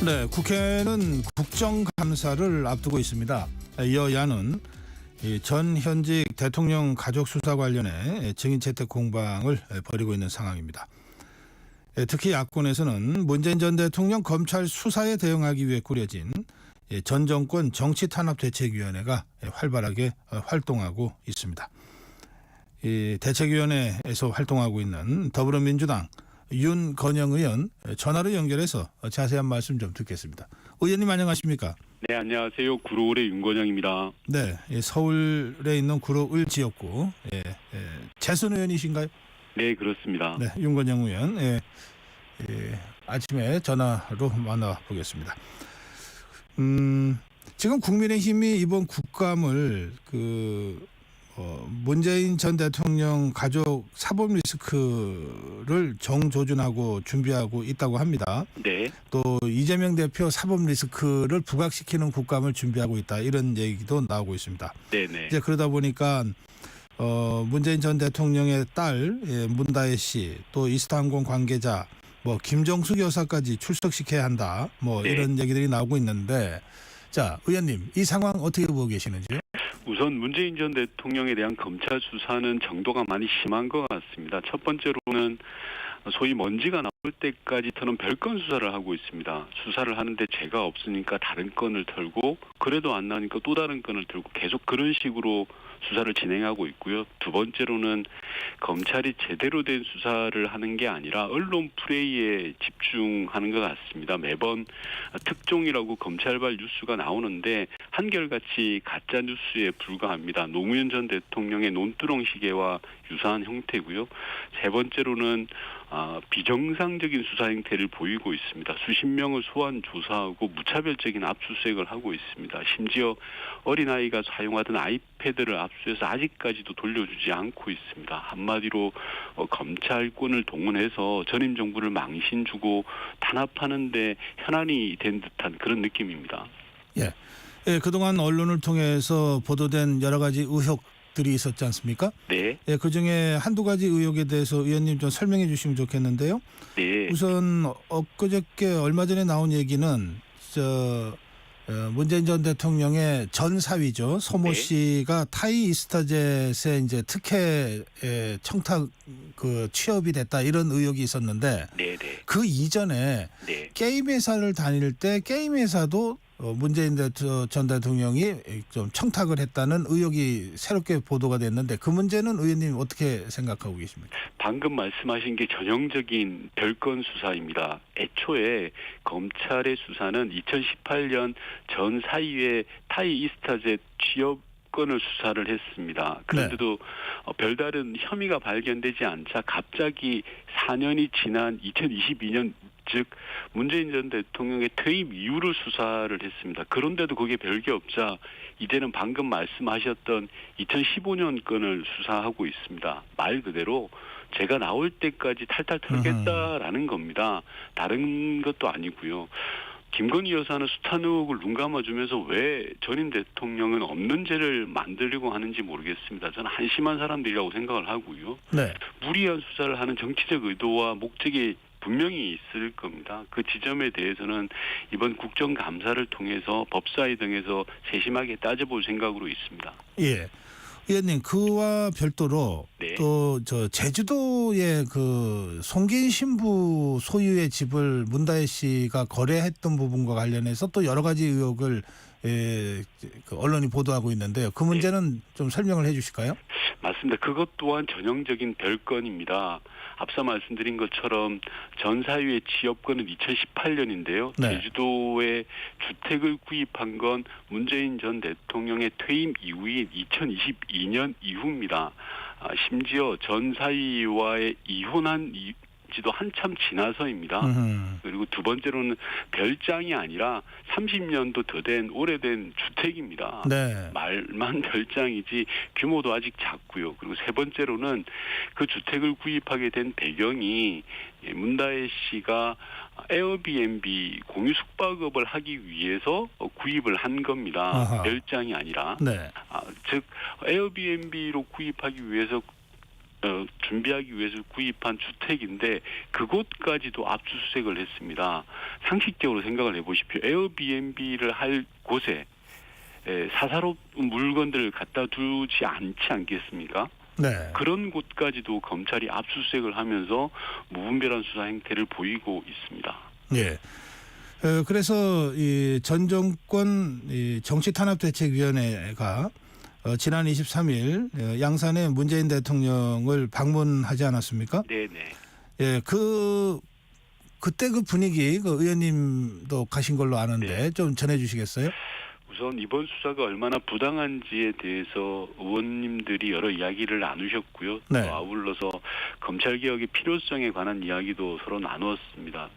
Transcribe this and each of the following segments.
네, 국회는 국정감사를 앞두고 있습니다. 여야는 전 현직 대통령 가족 수사 관련해 증인 채택 공방을 벌이고 있는 상황입니다. 특히 야권에서는 문재인 전 대통령 검찰 수사에 대응하기 위해 꾸려진 전 정권 정치탄압대책위원회가 활발하게 활동하고 있습니다. 이 대책위원회에서 활동하고 있는 더불어민주당 윤건영 의원 전화로 연결해서 자세한 말씀 좀 듣겠습니다. 의원님 안녕하십니까? 네, 안녕하세요. 구로을의 윤건영입니다. 네, 서울에 있는 구로을 지역구 재선 의원이신가요? 네, 그렇습니다. 네, 윤건영 의원 아침에 전화로 만나보겠습니다. 지금 국민의힘이 이번 국감을 문재인 전 대통령 가족 사법 리스크를 정조준하고 준비하고 있다고 합니다. 네. 또 이재명 대표 사법 리스크를 부각시키는 국감을 준비하고 있다, 이런 얘기도 나오고 있습니다. 네네. 이제 그러다 보니까 문재인 전 대통령의 딸 문다혜 씨, 또 이스타항공 관계자, 김정숙 여사까지 출석시켜야 한다, 네. 이런 얘기들이 나오고 있는데, 자, 의원님 이 상황 어떻게 보고 계시는지요? 우선 문재인 전 대통령에 대한 검찰 수사는 정도가 많이 심한 것 같습니다. 첫 번째로는 소위 먼지가 나올 때까지서는 별건 수사를 하고 있습니다. 수사를 하는데 죄가 없으니까 다른 건을 털고, 그래도 안 나오니까 또 다른 건을 들고 계속 그런 식으로 수사를 진행하고 있고요. 두 번째로는 검찰이 제대로 된 수사를 하는 게 아니라 언론 플레이에 집중하는 것 같습니다. 매번 특종이라고 검찰발 뉴스가 나오는데 한결같이 가짜 뉴스에 불과합니다. 노무현 전 대통령의 논두렁 시계와 유사한 형태고요. 세 번째로는 비정상적인 수사 행태를 보이고 있습니다. 수십 명을 소환 조사하고 무차별적인 압수수색을 하고 있습니다. 심지어 어린아이가 사용하던 아이패드를 압수해서 아직까지도 돌려주지 않고 있습니다. 한마디로 검찰권을 동원해서 전임 정부를 망신 주고 탄압하는 데 현안이 된 듯한 그런 느낌입니다. 예, 그동안 언론을 통해서 보도된 여러 가지 의혹들이 있었지 않습니까? 네. 예, 그중에 한두 가지 의혹에 대해서 의원님 좀 설명해 주시면 좋겠는데요. 네. 우선 엊그저께 얼마 전에 나온 얘기는 문재인 전 대통령의 전 사위죠, 서모 네. 씨가 타이 이스타젯에 이제 특혜 청탁 취업이 됐다, 이런 의혹이 있었는데, 네. 그 이전에 네. 게임 회사를 다닐 때 게임 회사도 문재인 전 대통령이 좀 청탁을 했다는 의혹이 새롭게 보도가 됐는데, 그 문제는 의원님 어떻게 생각하고 계십니까? 방금 말씀하신 게 전형적인 별건 수사입니다. 애초에 검찰의 수사는 2018년 전 사위의 타이 이스타젯 취업 건을 수사를 했습니다. 그런데도 별다른 혐의가 발견되지 않자 갑자기 4년이 지난 2022년, 즉 문재인 전 대통령의 퇴임 이후를 수사를 했습니다. 그런데도 그게 별게 없자 이제는 방금 말씀하셨던 2015년 건을 수사하고 있습니다. 말 그대로 제가 나올 때까지 탈탈 털겠다라는 겁니다. 다른 것도 아니고요. 김건희 여사는 숱한 의혹을 눈 감아주면서 왜 전임 대통령은 없는 죄를 만들려고 하는지 모르겠습니다. 저는 한심한 사람들이라고 생각을 하고요. 네. 무리한 수사를 하는 정치적 의도와 목적이 분명히 있을 겁니다. 그 지점에 대해서는 이번 국정감사를 통해서 법사위 등에서 세심하게 따져볼 생각으로 있습니다. 예. 의원님, 그와 별도로 네. 또 제주도의 송기인 신부 소유의 집을 문다혜 씨가 거래했던 부분과 관련해서 또 여러 가지 의혹을 언론이 보도하고 있는데요. 그 문제는 좀 설명을 해 주실까요? 맞습니다. 그것 또한 전형적인 별건입니다. 앞서 말씀드린 것처럼 전 사위의 취업건은 2018년인데요. 네. 제주도에 주택을 구입한 건 문재인 전 대통령의 퇴임 이후인 2022년 이후입니다. 심지어 전 사위와의 이혼한 지도 한참 지나서입니다. 그리고 두 번째로는 별장이 아니라 30년도 더 된 오래된 주택입니다. 네. 말만 별장이지 규모도 아직 작고요. 그리고 세 번째로는 그 주택을 구입하게 된 배경이 문다혜 씨가 에어비앤비 공유 숙박업을 하기 위해서 구입을 한 겁니다. 아하. 별장이 아니라. 네. 즉 에어비앤비로 구입하기 위해서 준비하기 위해서 구입한 주택인데 그곳까지도 압수수색을 했습니다. 상식적으로 생각을 해보십시오. 에어비앤비를 할 곳에 사사로운 물건들을 갖다 두지 않지 않겠습니까? 네. 그런 곳까지도 검찰이 압수수색을 하면서 무분별한 수사 행태를 보이고 있습니다. 예. 그래서 이 전 정권 정치탄압대책위원회가 지난 23일 양산에 문재인 대통령을 방문하지 않았습니까? 네네. 예, 그때 그 분위기 그 의원님도 가신 걸로 아는데 네. 좀 전해주시겠어요? 우선 이번 수사가 얼마나 부당한지에 대해서 의원님들이 여러 이야기를 나누셨고요. 네. 또 아울러서 검찰개혁의 필요성에 관한 이야기도 서로 나누었습니다.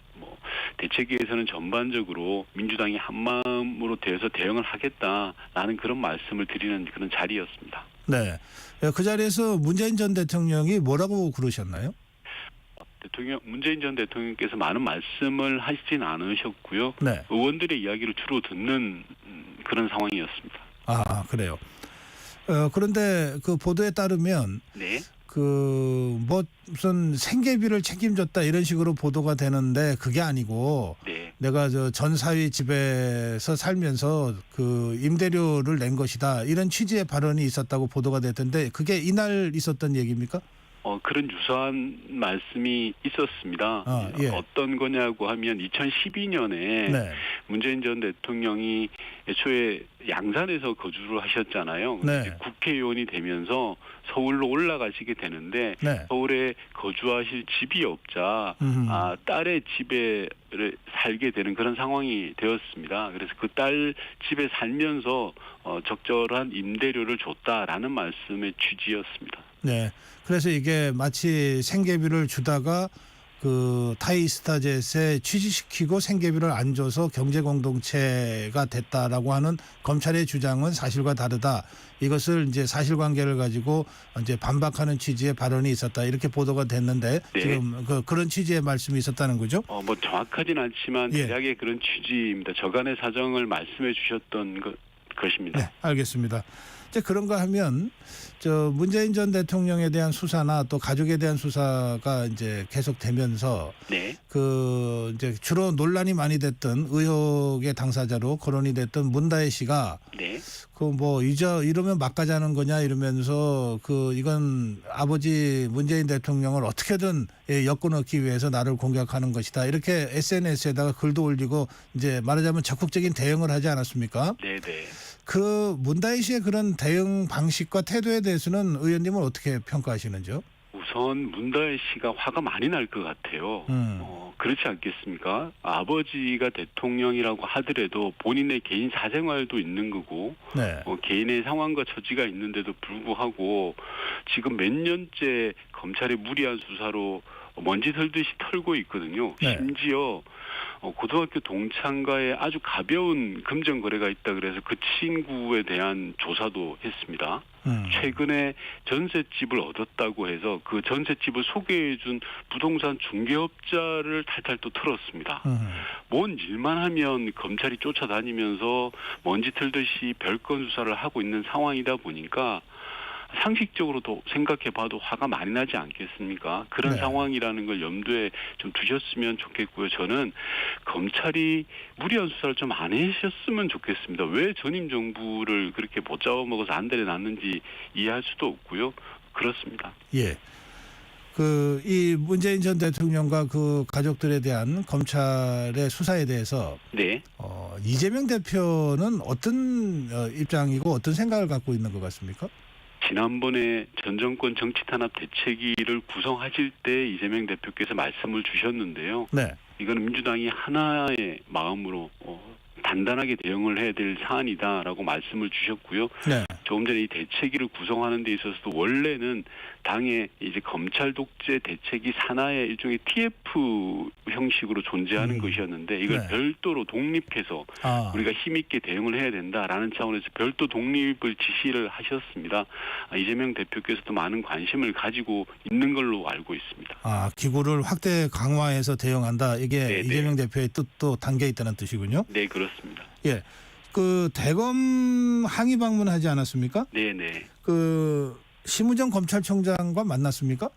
대책위에서는 전반적으로 민주당이 한마음으로 되어서 대응을 하겠다라는 그런 말씀을 드리는 그런 자리였습니다. 네. 그 자리에서 문재인 전 대통령이 뭐라고 그러셨나요? 문재인 전 대통령께서 많은 말씀을 하시진 않으셨고요. 네. 의원들의 이야기를 주로 듣는 그런 상황이었습니다. 아, 그래요. 그런데 그 보도에 따르면 네. 무슨 생계비를 책임졌다 이런 식으로 보도가 되는데 그게 아니고 네. 내가 전 사위 집에서 살면서 그 임대료를 낸 것이다 이런 취지의 발언이 있었다고 보도가 됐던데 그게 이날 있었던 얘기입니까? 그런 유사한 말씀이 있었습니다. 예. 어떤 거냐고 하면 2012년에 네. 문재인 전 대통령이 애초에 양산에서 거주를 하셨잖아요. 네. 이제 국회의원이 되면서 서울로 올라가시게 되는데 네. 서울에 거주하실 집이 없자 딸의 집에 살게 되는 그런 상황이 되었습니다. 그래서 그 딸 집에 살면서 적절한 임대료를 줬다라는 말씀의 취지였습니다. 네. 그래서 이게 마치 생계비를 주다가 그 타이스타젯에 취직시키고 생계비를 안 줘서 경제 공동체가 됐다라고 하는 검찰의 주장은 사실과 다르다. 이것을 이제 사실관계를 가지고 이제 반박하는 취지의 발언이 있었다. 이렇게 보도가 됐는데 네. 지금 그런 취지의 말씀이 있었다는 거죠? 정확하진 않지만 예. 대략의 그런 취지입니다. 저간의 사정을 말씀해 주셨던 것입니다. 네, 알겠습니다. 이제 그런가 하면 문재인 전 대통령에 대한 수사나 또 가족에 대한 수사가 이제 계속되면서 네. 이제 주로 논란이 많이 됐던 의혹의 당사자로 거론이 됐던 문다혜 씨가 네. 이러면 막 가자는 거냐 이러면서 이건 아버지 문재인 대통령을 어떻게든 엮어넣기 위해서 나를 공격하는 것이다. 이렇게 SNS에다가 글도 올리고 이제 말하자면 적극적인 대응을 하지 않았습니까? 네, 네. 그 문다혜 씨의 그런 대응 방식과 태도에 대해서는 의원님은 어떻게 평가하시는지요? 우선 문다혜 씨가 화가 많이 날 것 같아요. 그렇지 않겠습니까? 아버지가 대통령이라고 하더라도 본인의 개인 사생활도 있는 거고 네. 개인의 상황과 처지가 있는데도 불구하고 지금 몇 년째 검찰의 무리한 수사로 먼지 털듯이 털고 있거든요. 네. 심지어 고등학교 동창과의 아주 가벼운 금전 거래가 있다 그래서 그 친구에 대한 조사도 했습니다. 최근에 전셋집을 얻었다고 해서 그 전셋집을 소개해준 부동산 중개업자를 탈탈 또 털었습니다. 뭔 일만 하면 검찰이 쫓아다니면서 먼지 털듯이 별건 수사를 하고 있는 상황이다 보니까 상식적으로도 생각해봐도 화가 많이 나지 않겠습니까? 그런 네. 상황이라는 걸 염두에 좀 두셨으면 좋겠고요. 저는 검찰이 무리한 수사를 좀 안 하셨으면 좋겠습니다. 왜 전임 정부를 그렇게 못 잡아먹어서 안 데려놨는지 이해할 수도 없고요. 그렇습니다. 예. 이 문재인 전 대통령과 그 가족들에 대한 검찰의 수사에 대해서 네. 이재명 대표는 어떤 입장이고 어떤 생각을 갖고 있는 것 같습니까? 지난번에 전 정권 정치탄압 대책위를 구성하실 때 이재명 대표께서 말씀을 주셨는데요. 네. 이건 민주당이 하나의 마음으로 단단하게 대응을 해야 될 사안이다라고 말씀을 주셨고요. 네. 조금 전에 이 대책위를 구성하는 데 있어서도 원래는 당의 이제 검찰 독재 대책위 산하의 일종의 TF 형식으로 존재하는 것이었는데 이걸 네. 별도로 독립해서 우리가 힘있게 대응을 해야 된다라는 차원에서 별도 독립을 지시를 하셨습니다. 이재명 대표께서도 많은 관심을 가지고 있는 걸로 알고 있습니다. 기구를 확대 강화해서 대응한다. 이게 네네. 이재명 대표의 뜻도 담겨 있다는 뜻이군요. 네, 그렇습니다. 예. 대검 항의 방문하지 않았습니까? 네네. 심우정 검찰총장과 만났습니까?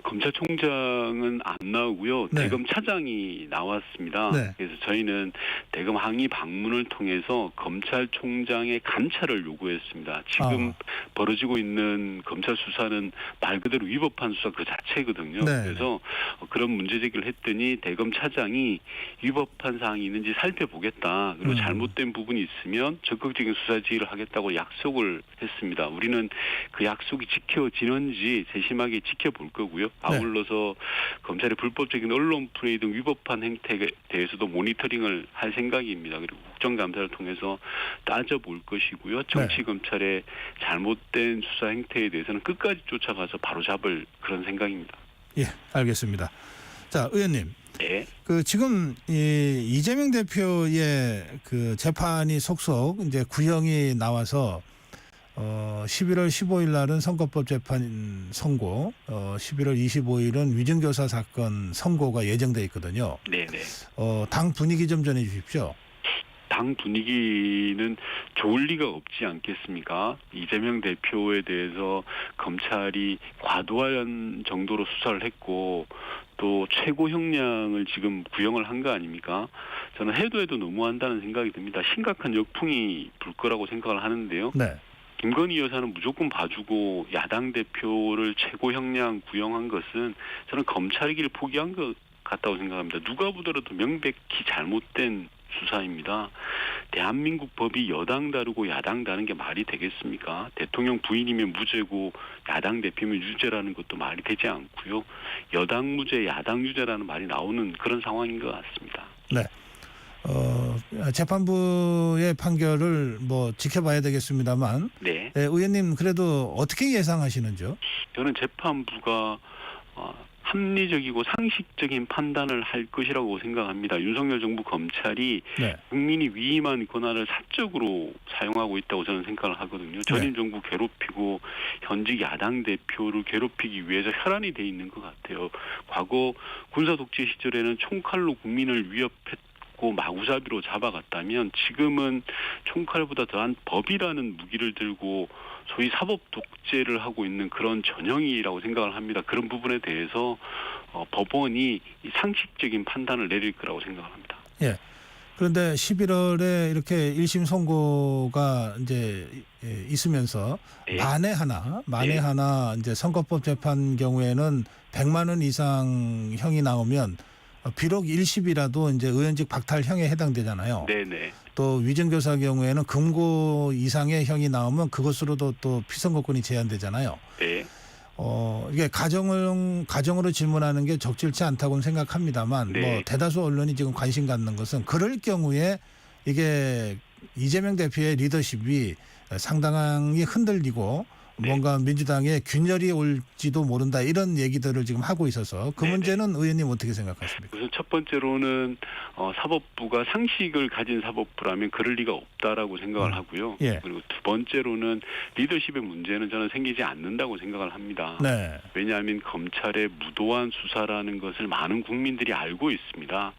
검찰총장은 안 나오고요. 네. 대검 차장이 나왔습니다. 네. 그래서 저희는 대검 항의 방문을 통해서 검찰총장의 감찰을 요구했습니다. 지금 벌어지고 있는 검찰 수사는 말 그대로 위법한 수사 그 자체거든요. 네. 그래서 그런 문제 제기를 했더니 대검 차장이 위법한 사항이 있는지 살펴보겠다. 그리고 잘못된 부분이 있으면 적극적인 수사 지휘를 하겠다고 약속을 했습니다. 우리는 그 약속이 지켜지는지 세심하게 지켜볼 거고요. 아울러서 검찰의 불법적인 언론 플레이 등 위법한 행태에 대해서도 모니터링을 할 생각입니다. 그리고 국정감사를 통해서 따져볼 것이고요. 정치검찰의 잘못된 수사 행태에 대해서는 끝까지 쫓아가서 바로잡을 그런 생각입니다. 예, 알겠습니다. 자, 의원님. 네. 지금 이재명 대표의 그 재판이 속속 이제 구형이 나와서 11월 15일 날은 선거법 재판 선고, 11월 25일은 위증교사 사건 선고가 예정돼 있거든요. 네네. 당 분위기 좀 전해 주십시오. 당 분위기는 좋을 리가 없지 않겠습니까? 이재명 대표에 대해서 검찰이 과도한 정도로 수사를 했고 또 최고 형량을 지금 구형을 한 거 아닙니까? 저는 해도 너무한다는 생각이 듭니다. 심각한 역풍이 불 거라고 생각을 하는데요. 네. 김건희 여사는 무조건 봐주고 야당 대표를 최고 형량 구형한 것은 저는 검찰의 길을 포기한 것 같다고 생각합니다. 누가 보더라도 명백히 잘못된 수사입니다. 대한민국 법이 여당 다르고 야당 다른 게 말이 되겠습니까? 대통령 부인이면 무죄고 야당 대표면 유죄라는 것도 말이 되지 않고요. 여당 무죄, 야당 유죄라는 말이 나오는 그런 상황인 것 같습니다. 네. 재판부의 판결을 뭐 지켜봐야 되겠습니다만, 네. 의원님 그래도 어떻게 예상하시는지요? 저는 재판부가 합리적이고 상식적인 판단을 할 것이라고 생각합니다. 윤석열 정부 검찰이 국민이 위임한 권한을 사적으로 사용하고 있다고 저는 생각을 하거든요. 전임 정부 괴롭히고 현직 야당 대표를 괴롭히기 위해서 혈안이 돼 있는 것 같아요. 과거 군사 독재 시절에는 총칼로 국민을 위협했고 마구잡이로 잡아갔다면 지금은 총칼보다 더한 법이라는 무기를 들고 소위 사법 독재를 하고 있는 그런 전형이라고 생각을 합니다. 그런 부분에 대해서 법원이 상식적인 판단을 내릴 거라고 생각을 합니다. 예. 그런데 11월에 이렇게 1심 선고가 이제 있으면서 만에 하나 이제 선거법 재판 경우에는 100만 원 이상 형이 나오면 비록 1심이라도 이제 의원직 박탈형에 해당되잖아요. 네네. 또 위증교사 경우에는 금고 이상의 형이 나오면 그것으로도 또 피선거권이 제한되잖아요. 네. 이게 가정으로 질문하는 게 적절치 않다고는 생각합니다만 뭐 대다수 언론이 지금 관심 갖는 것은 그럴 경우에 이게 이재명 대표의 리더십이 상당히 흔들리고 뭔가 민주당에 균열이 올지도 모른다 이런 얘기들을 지금 하고 있어서 그 문제는 의원님 어떻게 생각하십니까? 우선 첫 번째로는 사법부가 상식을 가진 사법부라면 그럴 리가 없다라고 생각을 하고요. 그리고 두 번째로는 리더십의 문제는 저는 생기지 않는다고 생각을 합니다. 왜냐하면 검찰의 무도한 수사라는 것을 많은 국민들이 알고 있습니다.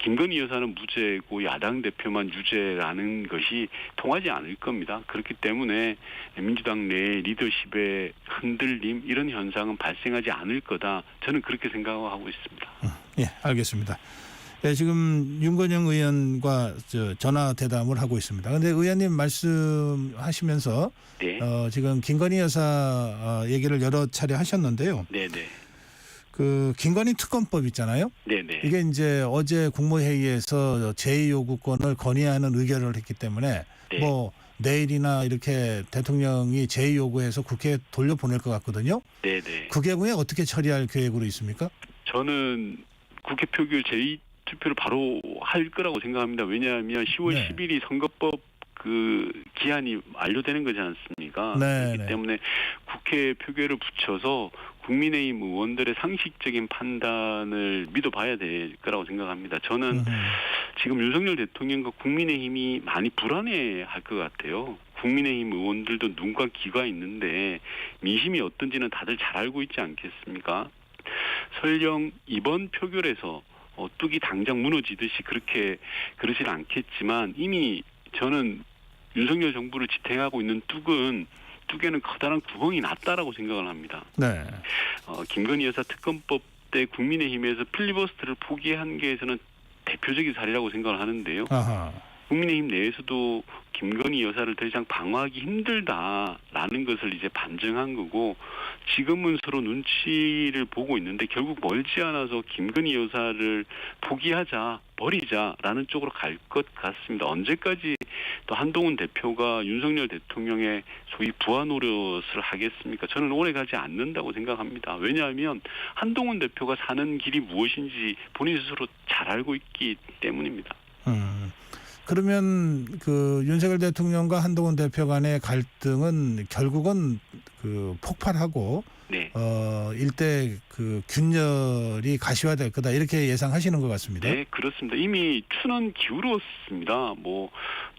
김건희 여사는 무죄고 야당 대표만 유죄라는 것이 통하지 않을 겁니다. 그렇기 때문에 민주당 내 리더십의 흔들림 이런 현상은 발생하지 않을 거다. 저는 그렇게 생각하고 있습니다. 예, 알겠습니다. 지금 윤건영 의원과 전화 대담을 하고 있습니다. 그런데 의원님 말씀하시면서 지금 김건희 여사 얘기를 여러 차례 하셨는데요. 네네. 그 김건희 특검법 있잖아요. 네네. 이게 이제 어제 국무회의에서 제2요구권을 건의하는 의결을 했기 때문에 뭐 내일이나 이렇게 대통령이 제2요구해서 국회에 돌려보낼 것 같거든요. 네네. 그 경우에 어떻게 처리할 계획으로 있습니까? 저는 국회 표결 제2투표를 바로 할 거라고 생각합니다. 왜냐하면 10월 10일이 선거법 그 기한이 만료되는 거지 않습니까? 그렇기 때문에 국회 표결을 붙여서 국민의힘 의원들의 상식적인 판단을 믿어봐야 될 거라고 생각합니다. 저는 지금 윤석열 대통령과 국민의힘이 많이 불안해할 것 같아요. 국민의힘 의원들도 눈과 귀가 있는데 민심이 어떤지는 다들 잘 알고 있지 않겠습니까? 설령 이번 표결에서 뚝이 당장 무너지듯이 그러진 않겠지만 이미 저는 윤석열 정부를 지탱하고 있는 뚝은 앞두게는 커다란 구멍이 났다라고 생각을 합니다. 네. 김건희 여사 특검법 때 국민의힘에서 필리버스터를 포기한 게 저는 대표적인 사례라고 생각을 하는데요. 아하. 국민의힘 내에서도 김건희 여사를 더 이상 방어하기 힘들다라는 것을 이제 반증한 거고, 지금은 서로 눈치를 보고 있는데 결국 멀지 않아서 김건희 여사를 포기하자, 버리자라는 쪽으로 갈 것 같습니다. 언제까지 또 한동훈 대표가 윤석열 대통령의 소위 부하 노릇을 하겠습니까? 저는 오래 가지 않는다고 생각합니다. 왜냐하면 한동훈 대표가 사는 길이 무엇인지 본인 스스로 잘 알고 있기 때문입니다. 그러면 그 윤석열 대통령과 한동훈 대표 간의 갈등은 결국은 그 폭발하고 네. 일대 그 균열이 가시화될 거다, 이렇게 예상하시는 것 같습니다. 네, 그렇습니다. 이미 추는 기울었습니다. 뭐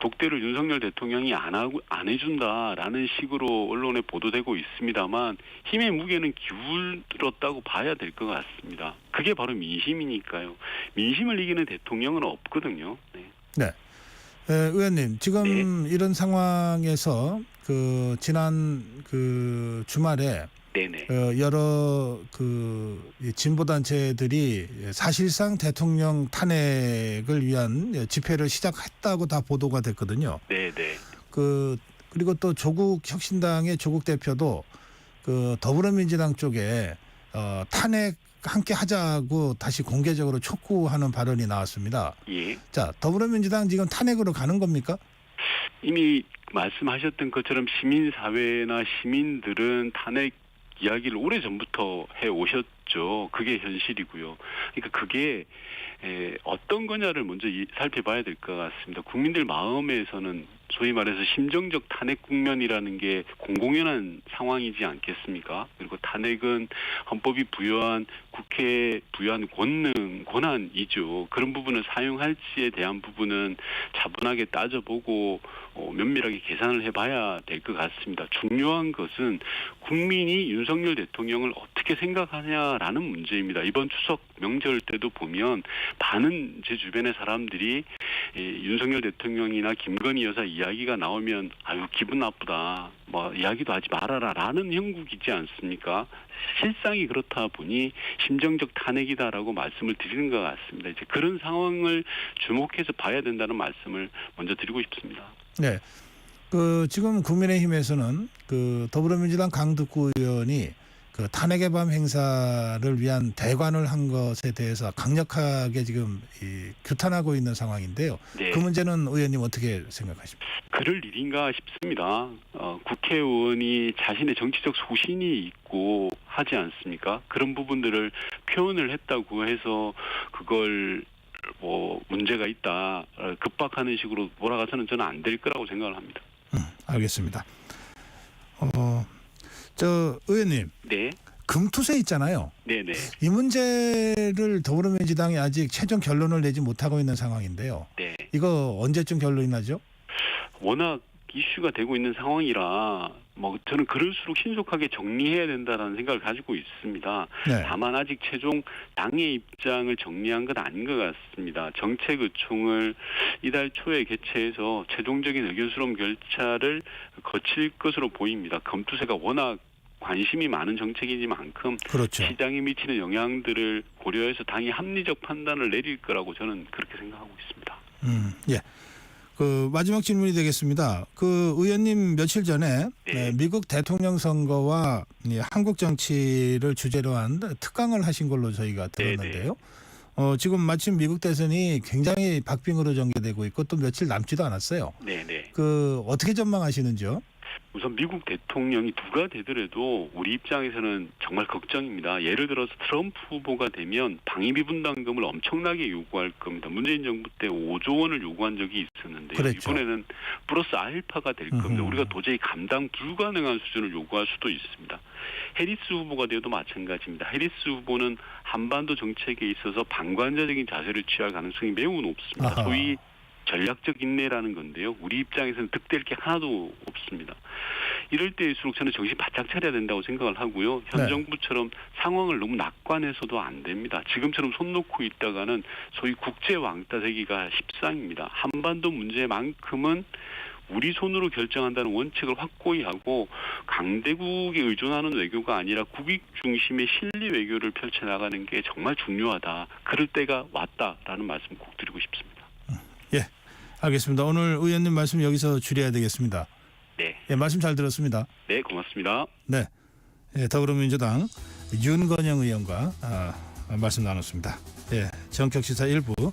독대를 윤석열 대통령이 안 해준다라는 식으로 언론에 보도되고 있습니다만 힘의 무게는 기울었다고 봐야 될 것 같습니다. 그게 바로 민심이니까요. 민심을 이기는 대통령은 없거든요. 네. 네. 의원님, 지금 네. 이런 상황에서 그 지난 그 주말에 네네. 여러 그 진보 단체들이 사실상 대통령 탄핵을 위한 집회를 시작했다고 다 보도가 됐거든요. 네네. 그리고 또 조국 혁신당의 조국 대표도 그 더불어민주당 쪽에 탄핵 함께 하자고 다시 공개적으로 촉구하는 발언이 나왔습니다. 예. 자, 더불어민주당 지금 탄핵으로 가는 겁니까? 이미 말씀하셨던 것처럼 시민사회나 시민들은 탄핵 이야기를 오래전부터 해오셨죠. 그게 현실이고요. 그러니까 그게 어떤 거냐를 먼저 살펴봐야 될 것 같습니다. 국민들 마음에서는 소위 말해서 심정적 탄핵 국면이라는 게 공공연한 상황이지 않겠습니까? 그리고 탄핵은 헌법이 부여한, 국회에 부여한 권한이죠. 그런 부분을 사용할지에 대한 부분은 차분하게 따져보고 면밀하게 계산을 해봐야 될 것 같습니다. 중요한 것은 국민이 윤석열 대통령을 어떻게 생각하냐라는 문제입니다. 이번 추석 명절 때도 보면 많은 제 주변의 사람들이 윤석열 대통령이나 김건희 여사 이야기가 나오면 아유 기분 나쁘다, 뭐 이야기도 하지 말아라라는 형국이지 않습니까? 실상이 그렇다 보니 심정적 탄핵이다라고 말씀을 드리는 것 같습니다. 이제 그런 상황을 주목해서 봐야 된다는 말씀을 먼저 드리고 싶습니다. 네. 그 지금 국민의힘에서는 그 더불어민주당 강득구 의원이 그 탄핵의 밤 행사를 위한 대관을 한 것에 대해서 강력하게 지금 규탄하고 있는 상황인데요. 네. 그 문제는 의원님 어떻게 생각하십니까? 그럴 일인가 싶습니다. 국회의원이 자신의 정치적 소신이 있고 하지 않습니까? 그런 부분들을 표현을 했다고 해서 그걸 뭐 문제가 있다, 급박하는 식으로 몰아가서는 저는 안 될 거라고 생각을 합니다. 알겠습니다. 의원님. 네. 금투세 있잖아요. 네네. 이 문제를 더불어민주당이 아직 최종 결론을 내지 못하고 있는 상황인데요. 네. 이거 언제쯤 결론이 나죠? 워낙 이슈가 되고 있는 상황이라 뭐 저는 그럴수록 신속하게 정리해야 된다는 생각을 가지고 있습니다. 네. 다만 아직 최종 당의 입장을 정리한 건 아닌 것 같습니다. 정책의총을 이달 초에 개최해서 최종적인 의견 수렴 결차를 거칠 것으로 보입니다. 금투세가 워낙 관심이 많은 정책이니만큼 그렇죠. 시장에 미치는 영향들을 고려해서 당이 합리적 판단을 내릴 거라고 저는 그렇게 생각하고 있습니다. 예. 그 마지막 질문이 되겠습니다. 그 의원님 며칠 전에 네. 미국 대통령 선거와 한국 정치를 주제로 한 특강을 하신 걸로 저희가 들었는데요. 지금 마침 미국 대선이 굉장히 박빙으로 전개되고 있고 또 며칠 남지도 않았어요. 네네. 그 어떻게 전망하시는지요? 우선 미국 대통령이 누가 되더라도 우리 입장에서는 정말 걱정입니다. 예를 들어서 트럼프 후보가 되면 방위비 분담금을 엄청나게 요구할 겁니다. 문재인 정부 때 5조 원을 요구한 적이 있었는데요. 그랬죠. 이번에는 플러스 알파가 될 겁니다. 우리가 도저히 감당 불가능한 수준을 요구할 수도 있습니다. 해리스 후보가 되어도 마찬가지입니다. 해리스 후보는 한반도 정책에 있어서 방관자적인 자세를 취할 가능성이 매우 높습니다. 아하. 소위 전략적 인내라는 건데요. 우리 입장에서는 득될 게 하나도 없습니다. 이럴 때일수록 저는 정신 바짝 차려야 된다고 생각을 하고요. 현 네. 정부처럼 상황을 너무 낙관해서도 안 됩니다. 지금처럼 손 놓고 있다가는 소위 국제 왕따 되기가 십상입니다. 한반도 문제만큼은 우리 손으로 결정한다는 원칙을 확고히 하고 강대국에 의존하는 외교가 아니라 국익 중심의 실리 외교를 펼쳐나가는 게 정말 중요하다. 그럴 때가 왔다라는 말씀 꼭 드리고 싶습니다. 예, 알겠습니다. 오늘 의원님 말씀 여기서 줄여야 되겠습니다. 네. 예, 말씀 잘 들었습니다. 네, 고맙습니다. 네, 예, 더불어민주당 윤건영 의원과 말씀 나눴습니다. 예, 정격 시사 1부